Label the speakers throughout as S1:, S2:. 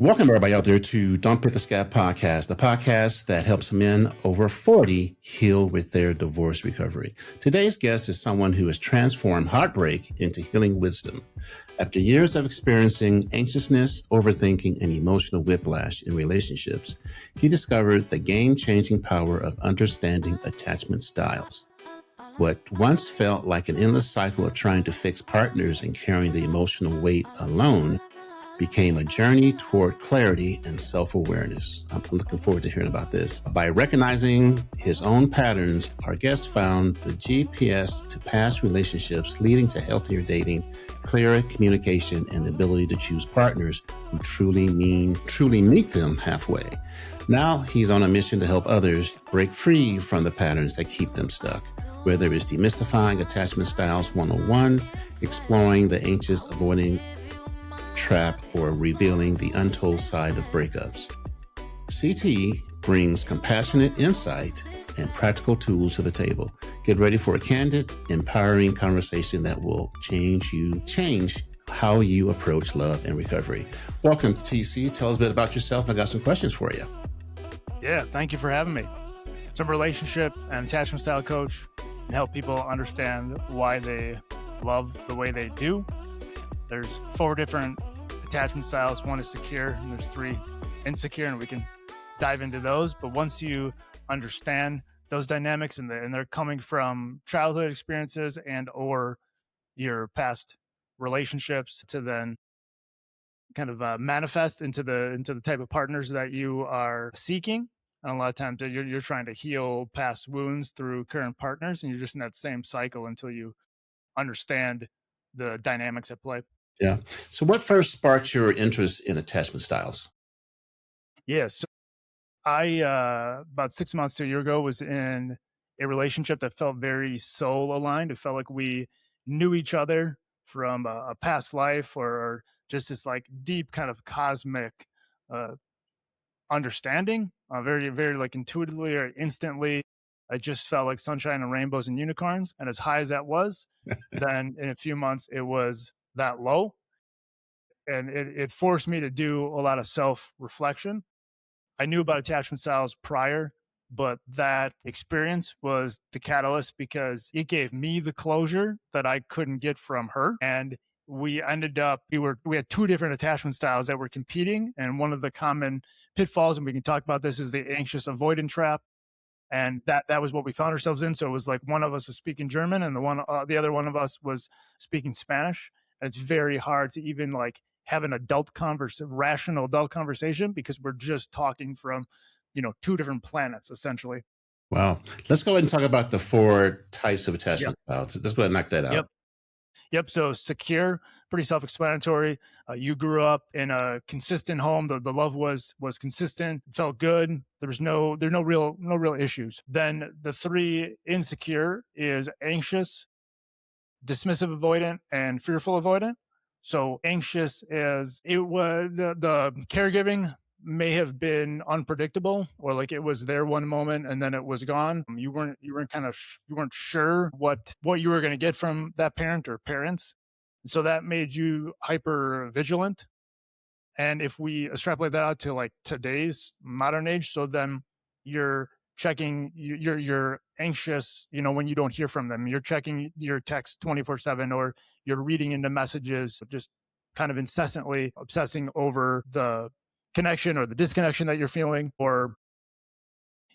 S1: Welcome, everybody out there, to Don't Put the Scab podcast, the podcast that helps men over 40 heal with their divorce recovery. Today's guest is someone who has transformed heartbreak into healing wisdom. After years of experiencing anxiousness, overthinking, and emotional whiplash in relationships, he discovered the game-changing power of understanding attachment styles. What once felt like an endless cycle of trying to fix partners and carrying the emotional weight alone became a journey toward clarity and self-awareness. I'm looking forward to hearing about this. By recognizing his own patterns, our guest found the GPS to past relationships, leading to healthier dating, clearer communication, and the ability to choose partners who truly meet them halfway. Now he's on a mission to help others break free from the patterns that keep them stuck. Whether it's demystifying attachment styles 101, exploring the anxious avoiding trap, or revealing the untold side of breakups, CT brings compassionate insight and practical tools to the table. Get ready for a candid, empowering conversation that will change how you approach love and recovery. Welcome to TC. Tell us a bit about yourself, and I got some questions for you.
S2: Yeah, thank you for having me. So I'm a relationship and attachment style coach and help people understand why they love the way they do. There's 4 different attachment styles. 1 is secure, and there's 3 insecure, and we can dive into those. But once you understand those dynamics and they're coming from childhood experiences and or your past relationships to then kind of manifest into the type of partners that you are seeking. And a lot of times you're trying to heal past wounds through current partners, and you're just in that same cycle until you understand the dynamics at play.
S1: Yeah. So what first sparked your interest in attachment styles?
S2: Yeah. So I, about 6 months to a year ago, was in a relationship that felt very soul aligned. It felt like we knew each other from a past life or just this like deep kind of cosmic understanding, very, very like intuitively or instantly. I just felt like sunshine and rainbows and unicorns. And as high as that was, then in a few months, it was that low. And it forced me to do a lot of self-reflection. I knew about attachment styles prior, but that experience was the catalyst because it gave me the closure that I couldn't get from her. And we ended up, we had 2 different attachment styles that were competing. And one of the common pitfalls, and we can talk about this, is the anxious avoidant trap. And that was what we found ourselves in. So it was like one of us was speaking German and the other one of us was speaking Spanish. And it's very hard to even like have an rational adult conversation because we're just talking from, 2 different planets essentially.
S1: Wow. Let's go ahead and talk about the 4 types of attachment styles. Let's go ahead and knock that out.
S2: Yep. So secure, pretty self-explanatory. You grew up in a consistent home. The love was consistent, felt good. There's no real issues. Then the 3 insecure is anxious, dismissive avoidant, and fearful avoidant. So anxious is it was the caregiving may have been unpredictable, or like it was there one moment and then it was gone. You weren't sure what you were going to get from that parent or parents. So that made you hyper vigilant. And if we extrapolate that out to like today's modern age, so then you're checking, you're anxious, when you don't hear from them, you're checking your text 24/7, or you're reading into messages, just kind of incessantly obsessing over the connection or the disconnection that you're feeling, or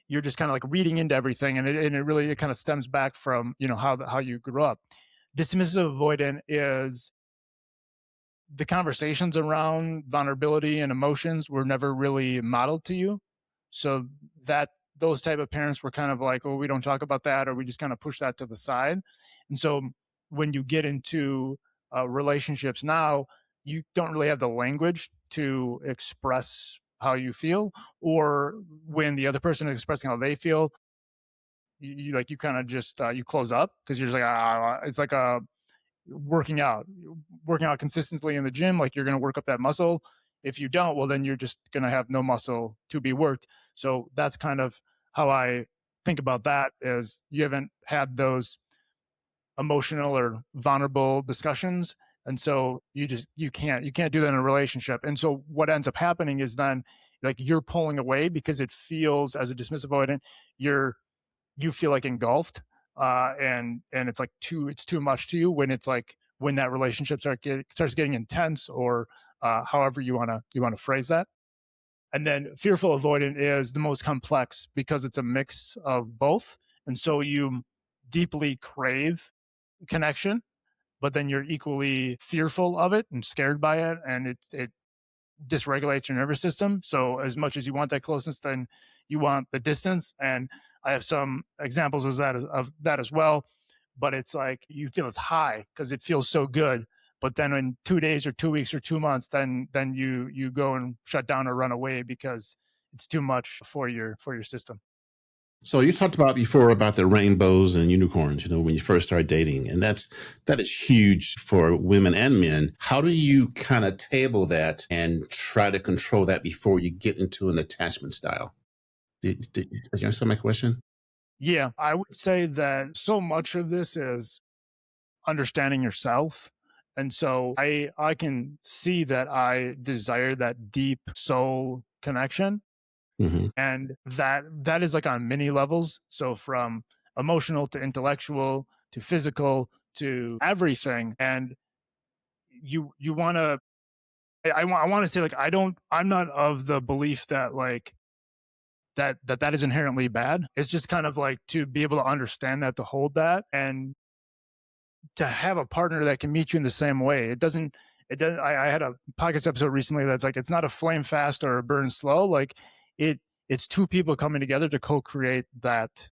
S2: you're just kind of like reading into everything. And it kind of stems back from, how you grew up. Dismissive avoidant is the conversations around vulnerability and emotions were never really modeled to you. So those type of parents were kind of like, oh, we don't talk about that, or we just kind of push that to the side. And so when you get into relationships now, you don't really have the language to express how you feel, or when the other person is expressing how they feel, you kind of just you close up because you're just like it's like working out consistently in the gym. Like you're going to work up that muscle. If you don't, well, then you're just going to have no muscle to be worked. So that's kind of how I think about that, is you haven't had those emotional or vulnerable discussions. And so you can't do that in a relationship. And so what ends up happening is then like you're pulling away because it feels, as a dismissive avoidant, you feel like engulfed, and it's too much to you when it's like when that relationship starts getting intense, or however you want to phrase that. And then fearful avoidant is the most complex because it's a mix of both. And so you deeply crave connection, but then you're equally fearful of it and scared by it, and it dysregulates your nervous system. So as much as you want that closeness, then you want the distance. And I have some examples of that as well. But it's like you feel it's high because it feels so good. But then in 2 days or 2 weeks or 2 months, then you go and shut down or run away because it's too much for your system.
S1: So you talked about before about the rainbows and unicorns, when you first start dating, and that is huge for women and men. How do you kind of table that and try to control that before you get into an attachment style? Did you understand my question?
S2: Yeah, I would say that so much of this is understanding yourself. And so I can see that I desire that deep soul connection,
S1: Hmm.
S2: and that is like on many levels. So from emotional to intellectual to physical to everything. And you want to I want to say, like, I'm not of the belief that like that is inherently bad. It's just kind of like to be able to understand that, to hold that, and to have a partner that can meet you in the same way. I had a podcast episode recently that's like, it's not a flame fast or a burn slow. Like it's two people coming together to co-create that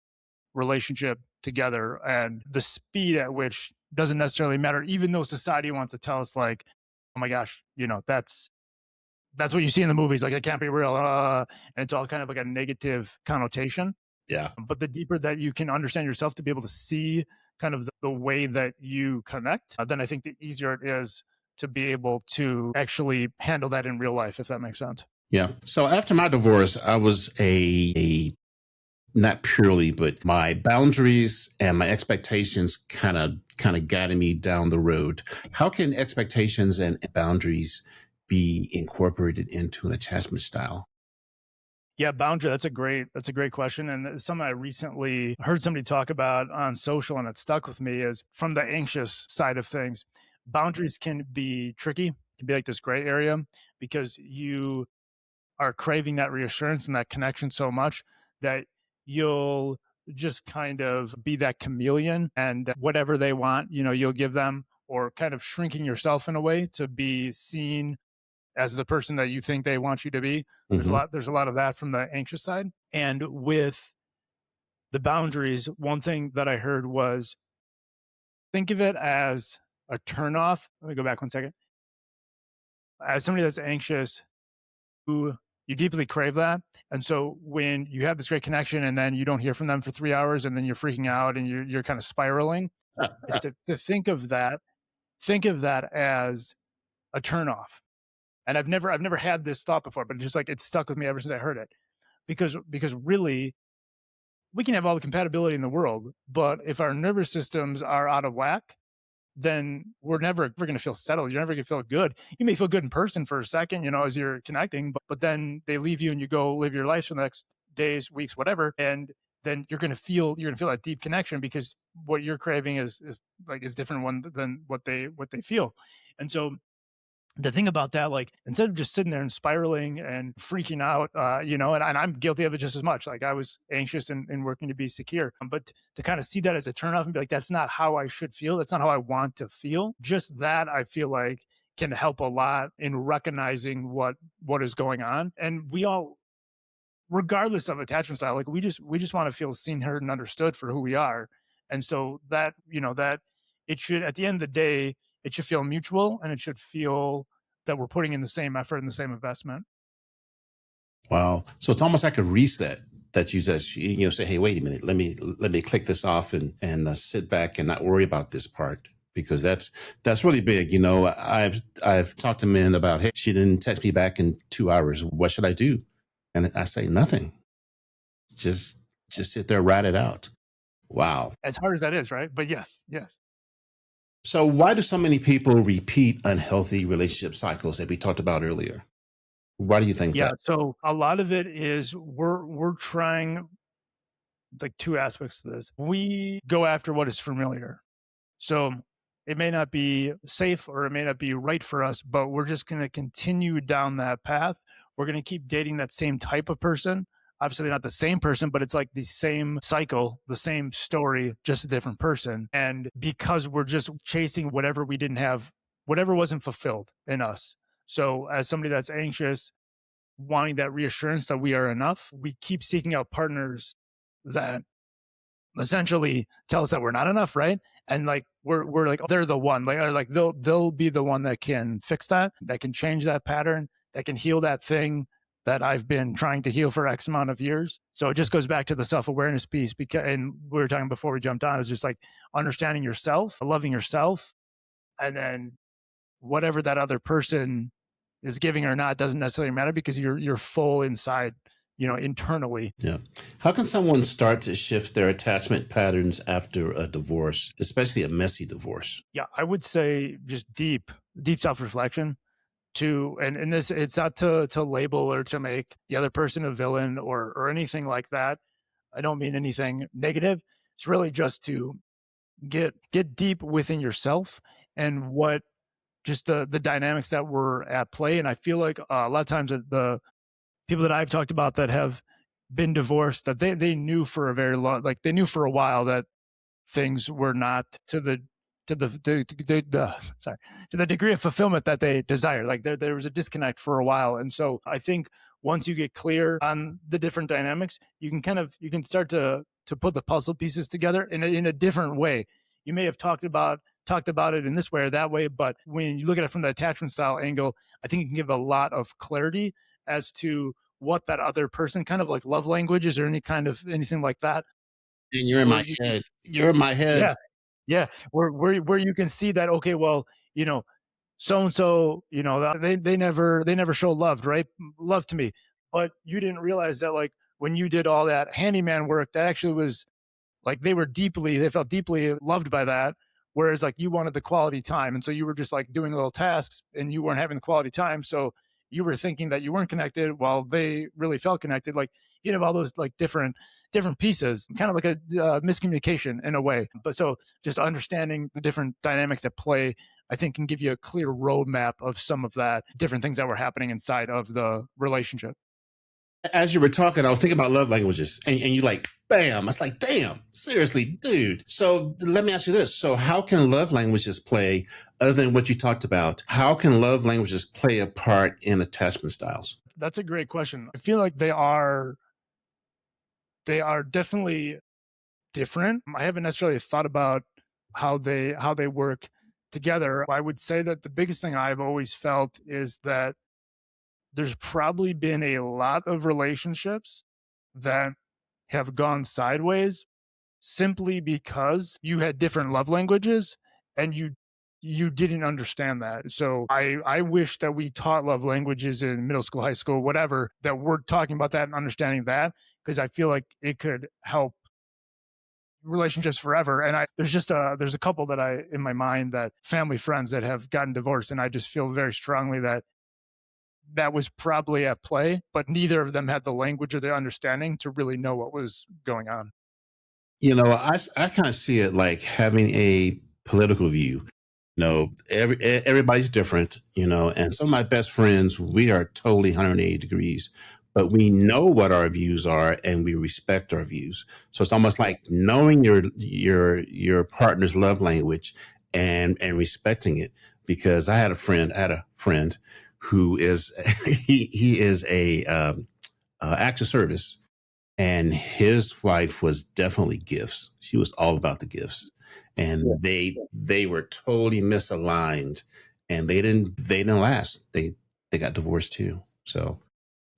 S2: relationship together. And the speed at which doesn't necessarily matter, even though society wants to tell us like, oh my gosh, that's what you see in the movies. Like, it can't be real. And it's all kind of like a negative connotation.
S1: Yeah.
S2: But the deeper that you can understand yourself to be able to see kind of the way that you connect, then I think the easier it is to be able to actually handle that in real life, if that makes sense.
S1: Yeah. So after my divorce, I was a not purely, but my boundaries and my expectations kind of guided me down the road. How can expectations and boundaries be incorporated into an attachment style?
S2: Yeah, boundary. That's a great question, and it's something I recently heard somebody talk about on social, and it stuck with me. Is from the anxious side of things, boundaries can be tricky. It can be like this gray area because you are craving that reassurance and that connection so much that you'll just kind of be that chameleon, and whatever they want, you'll give them, or kind of shrinking yourself in a way to be seen as the person that you think they want you to be.
S1: Hmm.
S2: There's a lot of that from the anxious side. And with the boundaries, one thing that I heard was, think of it as a turnoff. Let me go back 1 second. As somebody that's anxious, who you deeply crave that. And so when you have this great connection and then you don't hear from them for 3 hours, and then you're freaking out and you're kind of spiraling, is to think of that as a turnoff. And I've never had this thought before, but just like it's stuck with me ever since I heard it. Because really, we can have all the compatibility in the world, but if our nervous systems are out of whack, then we're never going to feel settled. You're never going to feel good. You may feel good in person for a second, as you're connecting, but then they leave you and you go live your life for the next days, weeks, whatever. And then you're going to feel that deep connection because what you're craving is different one than what they feel. And so the thing about that, like, instead of just sitting there and spiraling and freaking out, and I'm guilty of it just as much. Like, I was anxious and working to be secure, but to kind of see that as a turnoff and be like, that's not how I should feel. That's not how I want to feel. Just that, I feel like, can help a lot in recognizing what is going on. And we all, regardless of attachment style, like, we just want to feel seen, heard, and understood for who we are. And so that it should, at the end of the day, it should feel mutual, and it should feel that we're putting in the same effort and the same investment.
S1: Wow. So it's almost like a reset that you just, say, hey, wait a minute, let me click this off and sit back and not worry about this part, because that's really big. I've talked to men about, hey, she didn't text me back in 2 hours. What should I do? And I say nothing. Just sit there, ride it out. Wow.
S2: As hard as that is, right? But yes, yes.
S1: So why do so many people repeat unhealthy relationship cycles that we talked about earlier? Why do you think
S2: Yeah,
S1: that?
S2: so a lot of it is we're trying like two aspects to this. We go after what is familiar. So it may not be safe or it may not be right for us, but we're just going to continue down that path. We're going to keep dating that same type of person. Obviously, not the same person, but it's like the same cycle, the same story, just a different person. And because we're just chasing whatever we didn't have, whatever wasn't fulfilled in us. So, as somebody that's anxious, wanting that reassurance that we are enough, we keep seeking out partners that essentially tell us that we're not enough, right? And like we're like, oh, they're the one, like they'll be the one that can fix that can change that pattern, that can heal that thing that I've been trying to heal for X amount of years. So it just goes back to the self-awareness piece, because and we were talking before we jumped on, is just like understanding yourself, loving yourself, and then whatever that other person is giving or not doesn't necessarily matter, because you're full inside, internally.
S1: Yeah. How can someone start to shift their attachment patterns after a divorce, especially a messy divorce?
S2: Yeah, I would say just deep self-reflection, to and this, it's not to label or to make the other person a villain or anything like that. I don't mean anything negative. It's really just to get deep within yourself and what just the dynamics that were at play. And I feel like a lot of times the people that I've talked about that have been divorced, that they knew for a very long, like they knew for a while that things were not sorry, to the degree of fulfillment that they desire. Like there was a disconnect for a while. And so I think once you get clear on the different dynamics, you can start to put the puzzle pieces together in a different way. You may have talked about it in this way or that way, but when you look at it from the attachment style angle, I think it can give a lot of clarity as to what that other person kind of like love languages or anything like that,
S1: And you're in
S2: where
S1: my
S2: you can,
S1: head. You're in my head.
S2: yeah, yeah, where you can see that, okay, well, so and so, they never show love to me, but you didn't realize that, like, when you did all that handyman work, that actually was like they felt deeply loved by that. Whereas like you wanted the quality time. And so you were just like doing little tasks and you weren't having the quality time. So you were thinking that you weren't connected while they really felt connected. Like you have all those like different pieces, kind of like a miscommunication in a way. But so just understanding the different dynamics at play, I think, can give you a clear roadmap of some of that different things that were happening inside of the relationship.
S1: As you were talking, I was thinking about love languages, and you like, bam. I was like, damn, seriously, dude. So let me ask you this. So how can love languages play, other than what you talked about, how can love languages play a part in attachment styles?
S2: That's a great question. I feel like they are definitely different. I haven't necessarily thought about how they work together. I would say that the biggest thing I've always felt is that there's probably been a lot of relationships that have gone sideways simply because you had different love languages and you didn't understand that. So I wish that we taught love languages in middle school, high school, whatever, that we're talking about that and understanding that, because I feel like it could help relationships forever. And there's a couple that I in my mind, that family friends that have gotten divorced, and I just feel very strongly that that was probably at play, but neither of them had the language or the understanding to really know what was going on.
S1: I kind of see it like having a political view. Everybody's different, and some of my best friends, we are totally 180 degrees, but we know what our views are and we respect our views. So it's almost like knowing your partner's love language and respecting it. Because I had a friend who is he is a act of service, and his wife was definitely gifts. She was all about the gifts, and
S2: Yeah.
S1: they were totally misaligned, and they didn't last. They got divorced too. So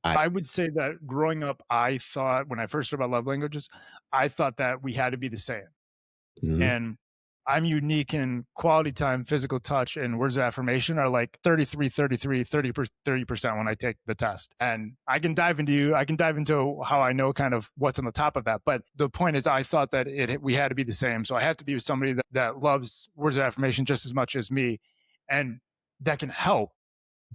S1: I
S2: I would say that growing up, I thought when I first heard about love languages, I thought that we had to be the same.
S1: mhm.
S2: And I'm unique in quality time, physical touch, and words of affirmation are like 33, 33, 30% when I take the test. And I can dive into how I know kind of what's on the top of that. But the point is I thought that we had to be the same. So I have to be with somebody that loves words of affirmation just as much as me. And that can help,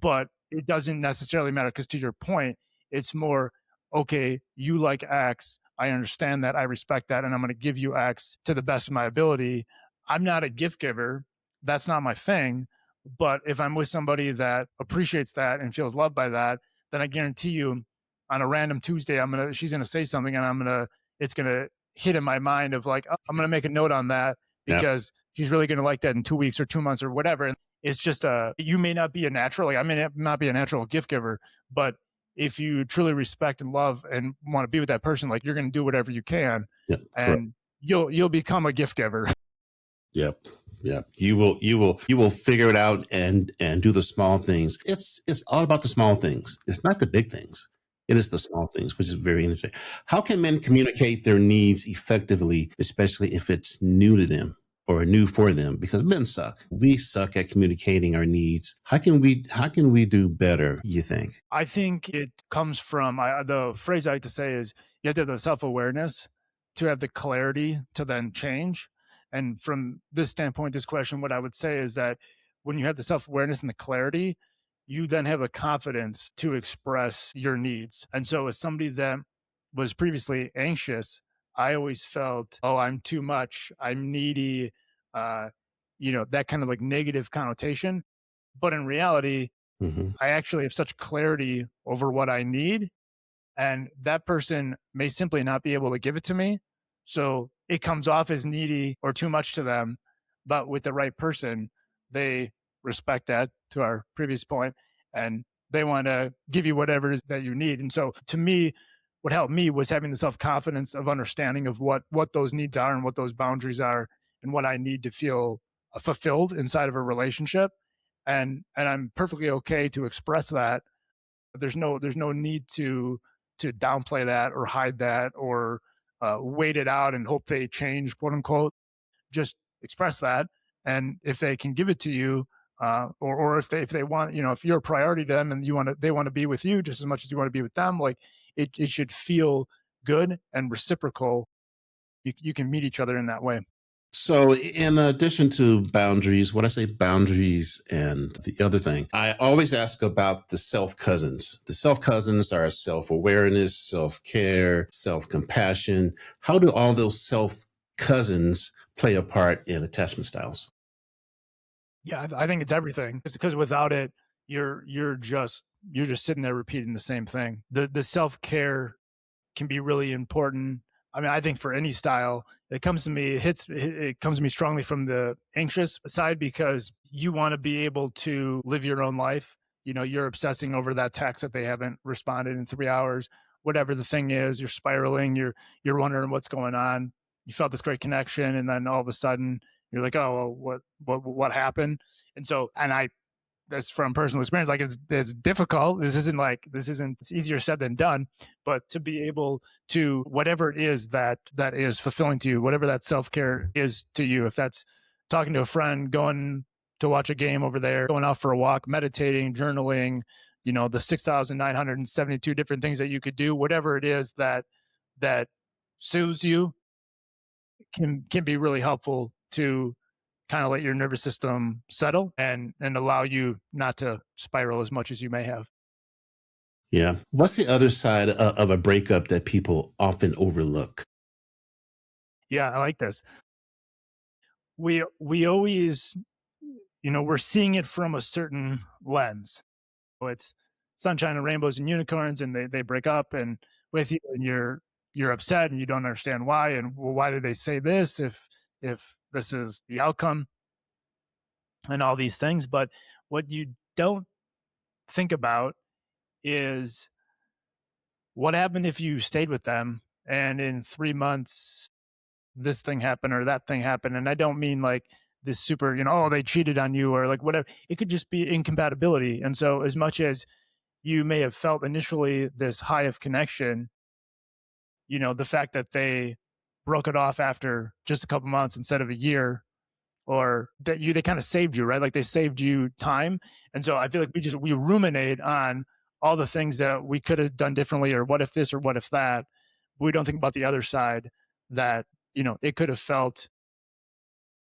S2: but it doesn't necessarily matter because to your point, it's more, okay, you like X. I understand that. I respect that. And I'm going to give you X to the best of my ability. I'm not a gift giver. That's not my thing. But if I'm with somebody that appreciates that and feels loved by that, then I guarantee you on a random Tuesday, she's going to say something and it's going to hit in my mind of like, oh, I'm going to make a note on that because she's really going to like that in 2 weeks or 2 months or whatever. And it's just you may not be a natural, like I may not be a natural gift giver, but if you truly respect and love and want to be with that person, like you're going to do whatever you can, and you'll become a gift giver.
S1: Yep. You will figure it out and do the small things. It's all about the small things. It's not the big things. It is the small things, which is very interesting. How can men communicate their needs effectively, especially if it's new to them or new for them? Because men suck. We suck at communicating our needs. How can we do better, you think?
S2: I think it comes from the phrase I like to say is you have to have the self-awareness to have the clarity to then change. And from this standpoint, this question, what I would say is that when you have the self-awareness and the clarity, you then have a confidence to express your needs. And so as somebody that was previously anxious, I always felt, oh, I'm too much, I'm needy, that kind of like negative connotation. But in reality, I actually have such clarity over what I need. And that person may simply not be able to give it to me. So it comes off as needy or too much to them. But with the right person, they respect that, to our previous point, and they want to give you whatever it is that you need. And so to me, what helped me was having the self-confidence of understanding of what those needs are and what those boundaries are and what I need to feel fulfilled inside of a relationship. And I'm perfectly okay to express that. There's no need to downplay that or hide that or wait it out and hope they change, quote unquote. Just express that, and if they can give it to you, or if they want, if you're a priority to them and they want to be with you just as much as you want to be with them, like it should feel good and reciprocal. You can meet each other in that way.
S1: So in addition to boundaries, when I say boundaries and the other thing, I always ask about the self cousins. The self cousins are self-awareness, self-care, self-compassion. How do all those self cousins play a part in attachment styles?
S2: Yeah, I think it's everything. It's because without it, you're just sitting there repeating the same thing. The self-care can be really important. I mean, I think for any style, it comes to me strongly from the anxious side, because you want to be able to live your own life. You're obsessing over that text that they haven't responded in 3 hours, whatever the thing is. You're spiraling. You're wondering what's going on. You felt this great connection, and then all of a sudden you're like, oh, well, what happened? And so, that's from personal experience. Like it's difficult. It's easier said than done, but to be able to, whatever it is that is fulfilling to you, whatever that self-care is to you, if that's talking to a friend, going to watch a game over there, going out for a walk, meditating, journaling, the 6,972 different things that you could do, whatever it is that soothes you can be really helpful to kind of let your nervous system settle and allow you not to spiral as much as you may have.
S1: Yeah. What's the other side of a breakup that people often overlook?
S2: Yeah, I like this. We always, we're seeing it from a certain lens. It's sunshine and rainbows and unicorns, and they break up and with you, and you're upset and you don't understand why. And well, why did they say this if this is the outcome? And all these things. But what you don't think about is what happened if you stayed with them and in 3 months this thing happened or that thing happened. And I don't mean like this super, oh, they cheated on you or like whatever. It could just be incompatibility. And so as much as you may have felt initially this high of connection, the fact that they broke it off after just a couple months instead of a year, or that they kind of saved you, right? Like they saved you time. And so I feel like we ruminate on all the things that we could have done differently, or what if this or what if that. We don't think about the other side, that, it could have felt,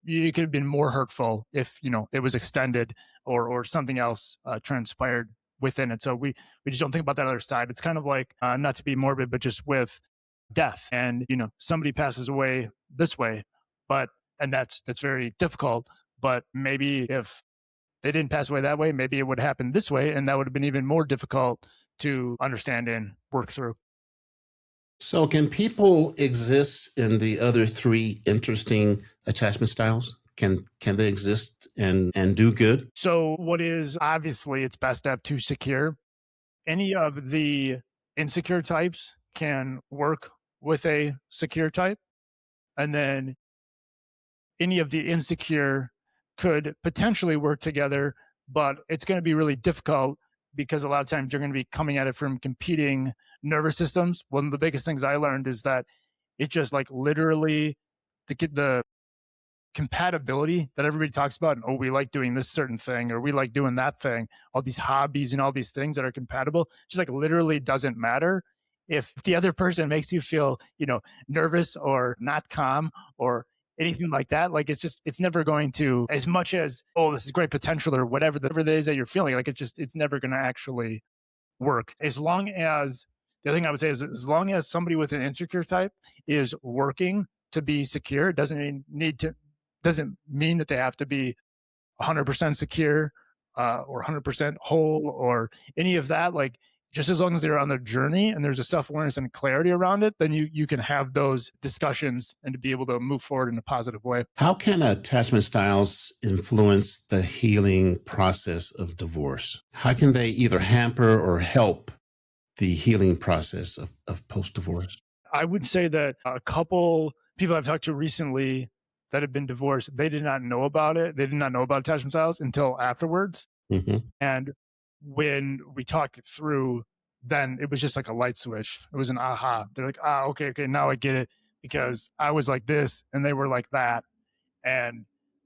S2: it could have been more hurtful if, it was extended, or something else transpired within it. So we just don't think about that other side. It's kind of like, not to be morbid, but just with death, and somebody passes away this way, but and that's very difficult. But maybe if they didn't pass away that way, maybe it would happen this way, and that would have been even more difficult to understand and work through.
S1: So, can people exist in the other three interesting attachment styles? Can they exist and do good?
S2: So what is, obviously it's best to have two secure. Any of the insecure types can work with a secure type, and then any of the insecure could potentially work together, but it's going to be really difficult, because a lot of times you're going to be coming at it from competing nervous systems. One of the biggest things I learned is that it just, like, literally, the compatibility that everybody talks about, and, oh, we like doing this certain thing, or we like doing that thing, all these hobbies and all these things that are compatible, just, like, literally doesn't matter if the other person makes you feel, nervous or not calm or anything like that. Like, it's never going to, as much as, oh, this is great potential, or whatever it is that you're feeling, like, it's never going to actually work. As long as, the other thing I would say is, as long as somebody with an insecure type is working to be secure, it doesn't mean that they have to be 100% secure, or 100% whole, or any of that. Like, just as long as they're on their journey and there's a self-awareness and clarity around it, then you can have those discussions and to be able to move forward in a positive way.
S1: How can attachment styles influence the healing process of divorce? How can they either hamper or help the healing process of post divorce?
S2: I would say that a couple people I've talked to recently that have been divorced, they did not know about it. They did not know about attachment styles until afterwards.
S1: Hmm.
S2: And when we talked it through, then it was just like a light switch. It was an aha. They're like, okay, now I get it, because I was like this and they were like that. And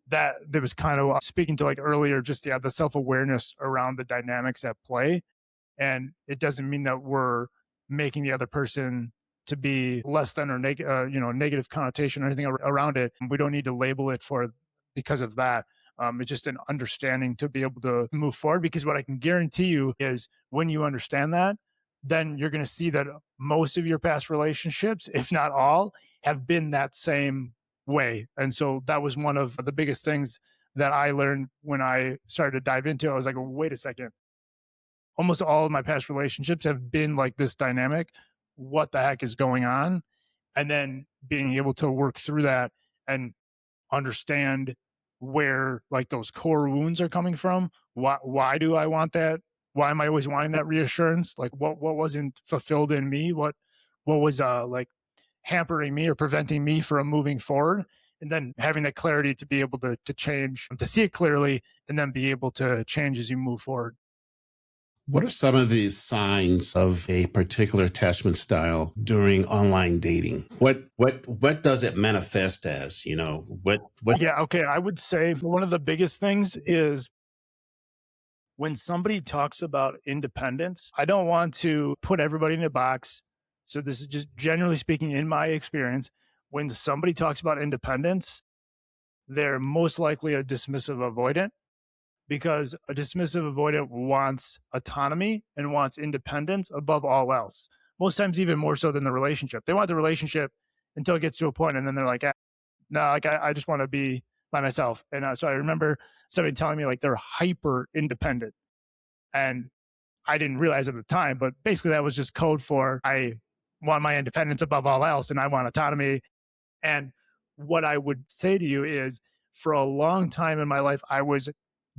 S2: that there was kind of, speaking to, like, earlier, just, yeah, the self-awareness around the dynamics at play. And it doesn't mean that we're making the other person to be less than, or negative connotation or anything around it. We don't need to label it for, because of that. It's just an understanding to be able to move forward, because what I can guarantee you is, when you understand that, then you're going to see that most of your past relationships, if not all, have been that same way. And so that was one of the biggest things that I learned when I started to dive into it. I was like, wait a second, almost all of my past relationships have been like this dynamic. What the heck is going on? And then being able to work through that and understand where, like, those core wounds are coming from. Why do I want that? Why am I always wanting that reassurance? Like, what wasn't fulfilled in me? What was, like, hampering me or preventing me from moving forward? And then having that clarity to be able to change, to see it clearly, and then be able to change as you move forward.
S1: What are some of the signs of a particular attachment style during online dating? What does it manifest as? What?
S2: Yeah, okay. I would say one of the biggest things is when somebody talks about independence. I don't want to put everybody in a box. So this is just generally speaking, in my experience, when somebody talks about independence, they're most likely a dismissive avoidant, because a dismissive avoidant wants autonomy and wants independence above all else. Most times, even more so than the relationship. They want the relationship until it gets to a point, and then they're like, no, like, I just want to be by myself. And so I remember somebody telling me, like, they're hyper independent. And I didn't realize at the time, but basically that was just code for, I want my independence above all else and I want autonomy. And what I would say to you is, for a long time in my life, I was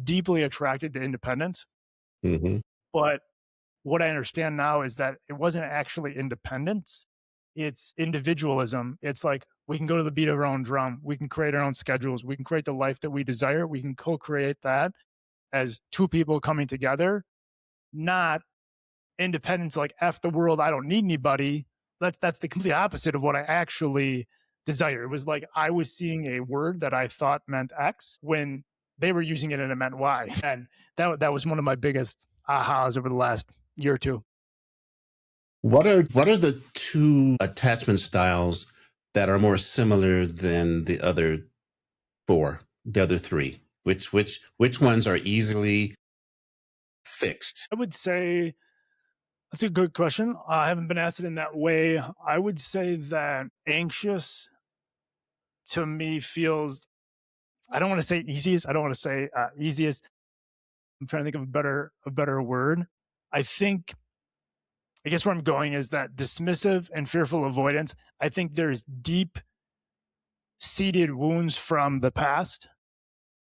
S2: deeply attracted to independence.
S1: Hmm.
S2: But what I understand now is that it wasn't actually independence. It's individualism. It's like, we can go to the beat of our own drum. We can create our own schedules. We can create the life that we desire. We can co-create that as two people coming together, not independence like, F the world, I don't need anybody. That's the complete opposite of what I actually desire. It was like I was seeing a word that I thought meant X when they were using it and it meant Y. And that was one of my biggest ahas over the last year or two.
S1: What are the two attachment styles that are more similar than the other the other three? Which ones are easily fixed?
S2: I would say that's a good question. I haven't been asked it in that way. I would say that anxious to me feels, I don't want to say easiest. I don't want to say easiest. I'm trying to think of a better word. I guess where I'm going is that dismissive and fearful avoidance, I think there's deep seated wounds from the past.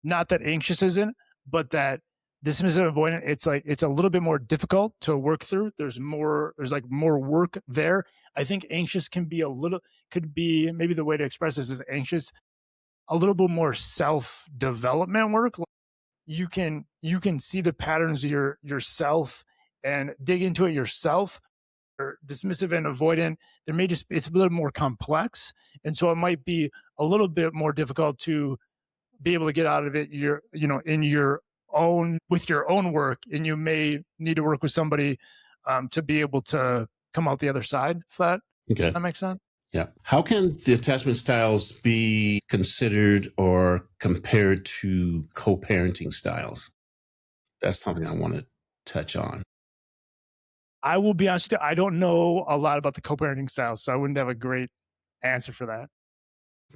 S2: Not that anxious isn't, but that dismissive avoidant, it's a little bit more difficult to work through. There's more work there. I think anxious could be maybe the way to express this is anxious, a little bit more self-development work. You can see the patterns of yourself and dig into it yourself. Or dismissive and avoidant, it's a little more complex. And so it might be a little bit more difficult to be able to get out of it with your own work, and you may need to work with somebody to be able to come out the other side. If that makes sense.
S1: Yeah. How can the attachment styles be considered or compared to co-parenting styles? That's something I want to touch on.
S2: I will be honest with you, I don't know a lot about the co-parenting styles, so I wouldn't have a great answer for that.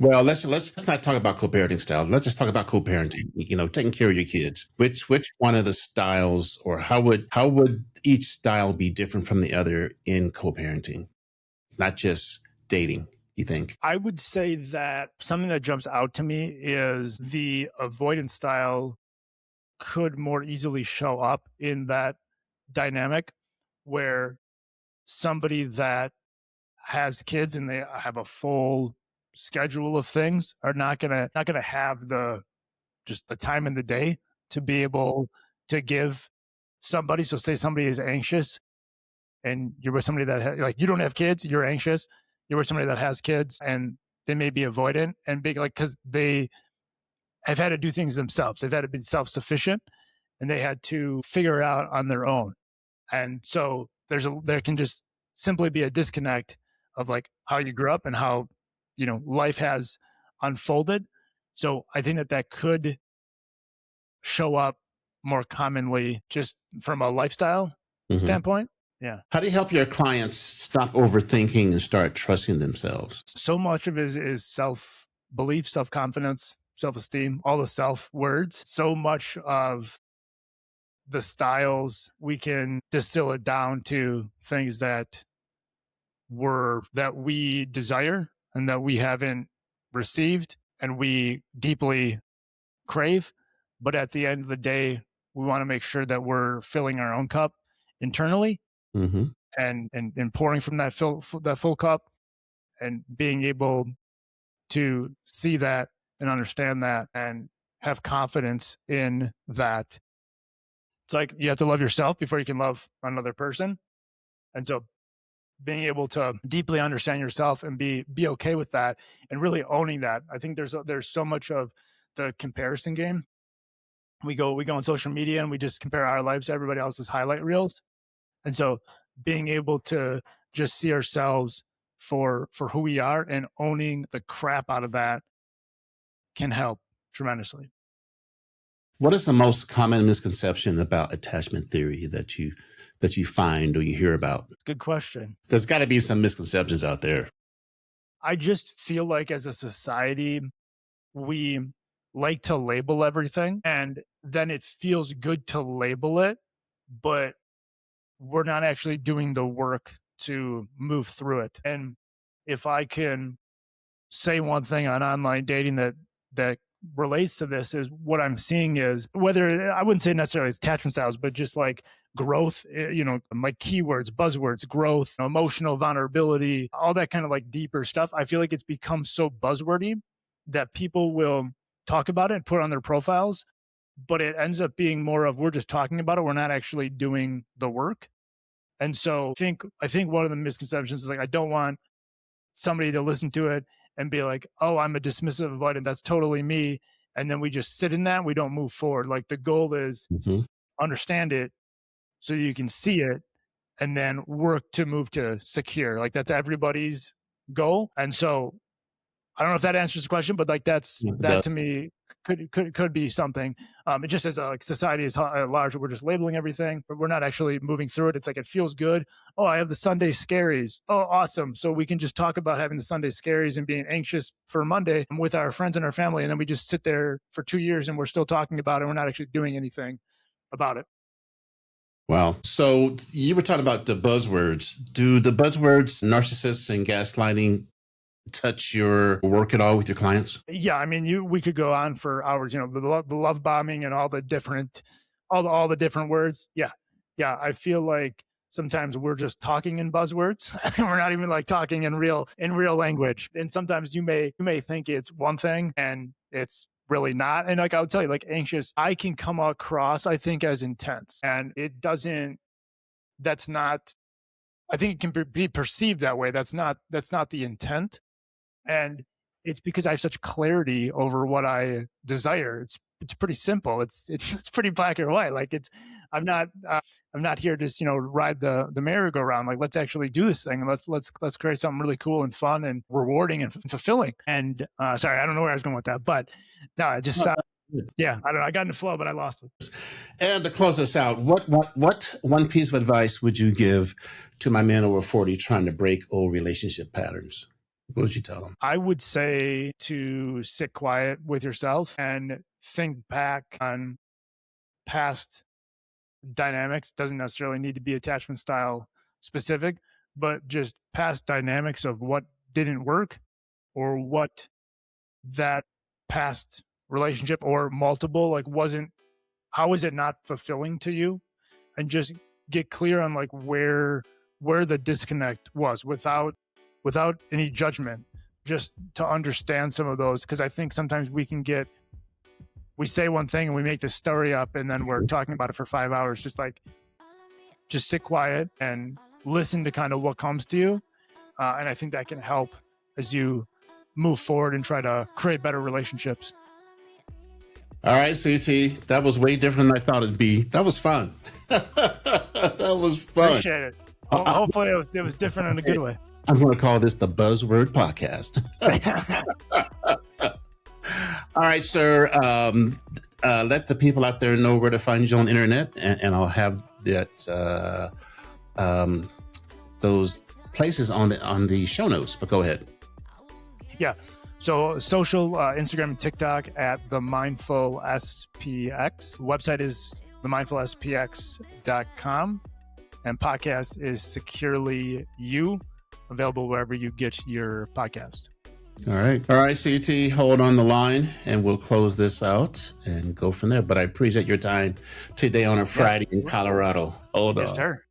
S1: Well, let's not talk about co-parenting styles. Let's just talk about co-parenting. Taking care of your kids. Which one of the styles, or how would each style be different from the other in co-parenting, not just dating? You think?
S2: I would say that something that jumps out to me is the avoidance style could more easily show up in that dynamic, where somebody that has kids and they have a full schedule of things are not gonna have the time in the day to be able to give somebody. So say somebody is anxious and you're with somebody that you don't have kids, you're anxious, you're with somebody that has kids and they may be avoidant and big, because they have had to do things themselves. They've had to be self-sufficient and they had to figure it out on their own. And so there can just simply be a disconnect of how you grew up and how, life has unfolded. So I think that could show up more commonly just from a lifestyle standpoint. Yeah.
S1: How do you help your clients stop overthinking and start trusting themselves?
S2: So much of it is self-belief, self-confidence, self-esteem, all the self words. So much of the styles, we can distill it down to things that we desire and that we haven't received and we deeply crave. But at the end of the day, we want to make sure that we're filling our own cup internally and pouring from that full cup and being able to see that and understand that and have confidence in that. It's like you have to love yourself before you can love another person. And so being able to deeply understand yourself and be okay with that and really owning that. I think there's so much of the comparison game. We go on social media and we just compare our lives to everybody else's highlight reels. And so being able to just see ourselves for who we are and owning the crap out of that can help tremendously.
S1: What is the most common misconception about attachment theory that you find or you hear about?
S2: Good question.
S1: There's got to be some misconceptions out there.
S2: I just feel like as a society, we like to label everything and then it feels good to label it, but we're not actually doing the work to move through it. And if I can say one thing on online dating that relates to this, is what I'm seeing is, whether I wouldn't say necessarily it's attachment styles, but just growth, my keywords, buzzwords, growth, emotional vulnerability, all that kind of deeper stuff. I feel like it's become so buzzwordy that people will talk about it and put it on their profiles, but it ends up being more of, we're just talking about it. We're not actually doing the work. And so I think one of the misconceptions is I don't want somebody to listen to it and be like, oh, I'm a dismissive avoidant. That's totally me. And then we just sit in that. We don't move forward. Like the goal is understand it so you can see it and then work to move to secure. Like that's everybody's goal. And so I don't know if that answers the question, but like that to me could be something. It just as like society is large, we're just labeling everything, but we're not actually moving through it. It's like it feels good. Oh, I have the Sunday scaries. Oh, awesome! So we can just talk about having the Sunday scaries and being anxious for Monday with our friends and our family, and then we just sit there for 2 years and we're still talking about it. We're not actually doing anything about it.
S1: Wow. So you were talking about the buzzwords. Do the buzzwords narcissists and gaslighting touch your work at all with your clients?
S2: Yeah, I mean, we could go on for hours. The love bombing and all the different words. Yeah, I feel like sometimes we're just talking in buzzwords, and we're not even like talking in real language. And sometimes you may think it's one thing, and it's really not. And like I would tell you, like anxious, I can come across, I think, as intense, and it doesn't. That's not. I think it can be perceived that way. That's not the intent. And it's because I have such clarity over what I desire. It's pretty simple. It's pretty black and white. Like I'm not here to ride the merry-go-round. Like let's actually do this thing and let's create something really cool and fun and rewarding and fulfilling. And sorry, I don't know where I was going with that, but no, I just yeah, I don't know. I got in the flow, but I lost it.
S1: And to close us out, what one piece of advice would you give to my men over 40 trying to break old relationship patterns? What would you tell them?
S2: I would say to sit quiet with yourself and think back on past dynamics. Doesn't necessarily need to be attachment style specific, but just past dynamics of what didn't work or what that past relationship or multiple how was it not fulfilling to you, and just get clear on like where the disconnect was without any judgment, just to understand some of those. Because I think sometimes we say one thing and we make this story up and then we're talking about it for 5 hours. Just sit quiet and listen to kind of what comes to you. And I think that can help as you move forward and try to create better relationships.
S1: All right, CT, that was way different than I thought it'd be. That was fun. That was fun.
S2: Appreciate it. Hopefully it was different in a good way.
S1: I'm going to call this the Buzzword Podcast. All right, sir. Let the people out there know where to find you on the internet, and I'll have that those places on the show notes. But go ahead.
S2: Yeah. So social, Instagram and TikTok at The Mindful SPX. Website is themindfulspx.com. And podcast is Securely You, available wherever you get your podcast.
S1: All right, CT, hold on the line and we'll close this out and go from there. But I appreciate your time today on a Friday in Colorado. Hold on.
S2: Yes, sir.